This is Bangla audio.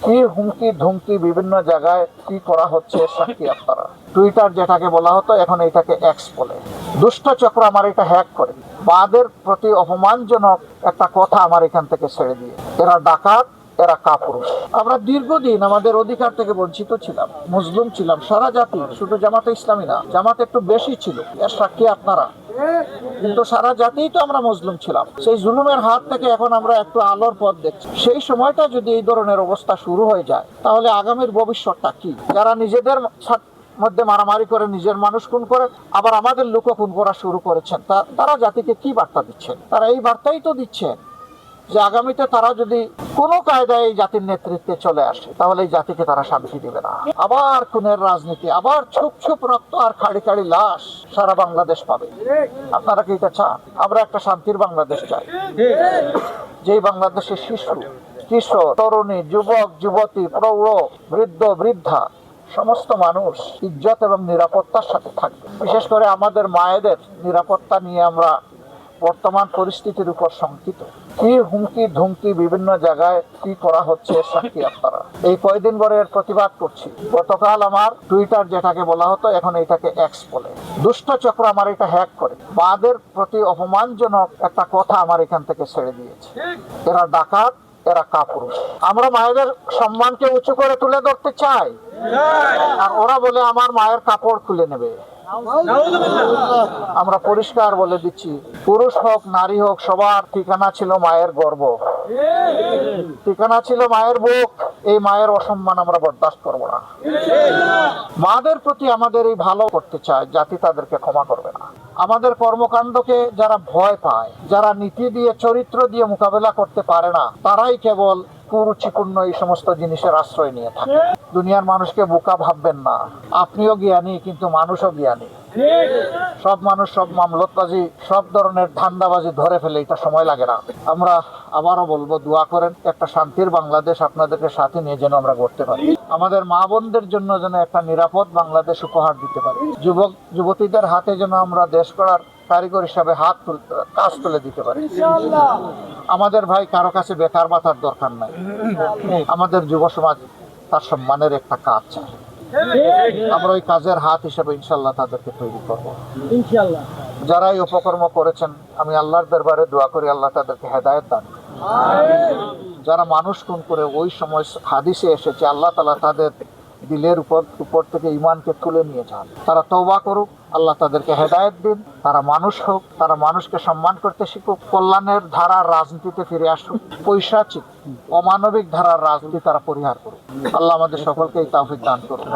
কি হুমকি ধুমকি বিভিন্ন জায়গায় কি করা হচ্ছে সাক্ষী আপনারা। টুইটার যেটাকে বলা হতো এখন এটাকে এক্স বলে। দুষ্ট চক্র আমার এটা হ্যাক করে বাদের প্রতি অপমানজনক একটা কথা আমার এখান থেকে ছেড়ে দিয়ে এরা ডাকাত, এরা কাপুরুষ। আমরা দীর্ঘদিন আমাদের অধিকার থেকে বঞ্চিত ছিলাম, মজলুম ছিলাম, সারা জাতি, শুধু জামাতে ইসলামী না, জামাত একটু বেশি ছিল, এর সাক্ষী আপনারা। কিন্তু সারা জাতিই তো আমরা মজলুম ছিলাম। সেই জুলুমের হাত থেকে এখন আমরা একটু আলোর পথ দেখছি। সেই সময়টা যদি এই ধরনের অবস্থা শুরু হয়ে যায় তাহলে আগামীর ভবিষ্যৎটা কি? যারা নিজেদের মধ্যে মারামারি করে নিজের মানুষ খুন করে আবার আমাদের লোক খুন করা শুরু করেছেন, তারা জাতিকে কি বার্তা দিচ্ছেন? তারা এই বার্তাই তো দিচ্ছেন যে আগামীতে তারা যদি কোনো কায়দায় এই জাতির নেতৃত্বে চলে আসে তাহলে এই জাতিকে তারা শান্তি দিবে না। আবার খুনের রাজনীতি, আবার ছুপ ছুপ রক্ত আর খাড়ি খাড়ি লাশ সারা বাংলাদেশ পাবে। আপনারা কি এটা চান? আমরা একটা শান্তির বাংলাদেশ চাই, যেই বাংলাদেশের শিশু, কিশোর, তরুণী, যুবক, যুবতী, প্রৌঢ়, বৃদ্ধ, বৃদ্ধা সমস্ত মানুষ ইজ্জত এবং নিরাপত্তার সাথে থাকবে। বিশেষ করে আমাদের মায়েদের নিরাপত্তা নিয়ে আমরা বর্তমান পরিস্থিতির উপর শঙ্কিত। কি হুমকি ধুমকি বিভিন্ন জায়গায় কি করা হচ্ছে সাক্ষী আপনারা। এই কয়েকদিন পরে এর প্রতিবাদ করছি। গতকাল আমার টুইটার যেটাকে বলা হতো এখন এটাকে এক্স বলে। দুষ্ট চক্র আমার এটা হ্যাক করে বাদের প্রতি অপমানজনক একটা কথা আমার এখান থেকে ছেড়ে দিয়েছে। এরা ডাকাত, এরা কাপুরুষ। আমরা মায়েদের সম্মানকে উঁচু করে তুলে ধরতে চাই, আর ওরা বলে আমার মায়ের কাপড় খুলে নেবে। আমরা পরিষ্কার বলে দিচ্ছি, পুরুষ হোক নারী হোক সবার ঠিকানা ছিল মায়ের গর্ভ, ঠিকানা ছিল মায়ের বুক। এই মায়ের অসম্মান আমরা বরদাস্ত করবো না। মাদের প্রতি আমাদের এই ভালো করতে চায়, জাতি তাদেরকে ক্ষমা করবে না। আমাদের কর্মকাণ্ডকে যারা ভয় পায়, যারা নীতি দিয়ে চরিত্র দিয়ে মোকাবেলা করতে পারে না, তারাই কেবল কুরুচিপূর্ণ এই সমস্ত জিনিসের আশ্রয় নিয়ে থাকে। দুনিয়ার মানুষকে বোকা ভাববেন না। আপনিও জ্ঞানী, কিন্তু মানুষও জ্ঞানী। সব মানুষ সব মামলতবাজি, সব ধরনের ধান্দাবাজি ধরে ফেলে, এটা সময় লাগে না। আমরা আবারও বলবো, দোয়া করেন একটা শান্তির বাংলাদেশ আপনাদেরকে সাথে নিয়ে যেন আমরা গড়তে পারি। আমাদের মা বোনদের জন্য যেন একটা নিরাপদ বাংলাদেশ উপহার দিতে পারি। যুবক যুবতীদের হাতে যেন আমরা দেশ গড়ার কারিগর হিসাবে কাজ তুলে দিতে পারি। আমাদের ভাই কারো কাছে বেকার ভাতার দরকার নাই। আমাদের যুব সমাজ তার সম্মানের একটা কাজ চায়। আমরা ওই কাজের হাত হিসেবে ইনশাল্লাহ তাদেরকে তৈরি করবো। যারা এই উপকর্ম করেছেন, আমি আল্লাহর দরবারে দোয়া করি আল্লাহ তাদেরকে হেদায়েত দান করেন। যারা মানুষ খুন করে, ওই সময় হাদিসে এসেছে আল্লাহ তাআলা তাদের দিলের উপর থেকে ঈমানকে তুলে নিয়ে যান। তারা তওবা করুক, আল্লাহ তাদেরকে হেদায়েত দিন। তারা মানুষ হোক, তারা মানুষকে সম্মান করতে শিখুক, কল্যাণের ধারার রাজনীতিতে ফিরে আসুক, পৈশাচিক অমানবিক ধারার রাজনীতি তারা পরিহার করুক। আল্লাহ আমাদের সকলকে এই তৌফিক দান করুন।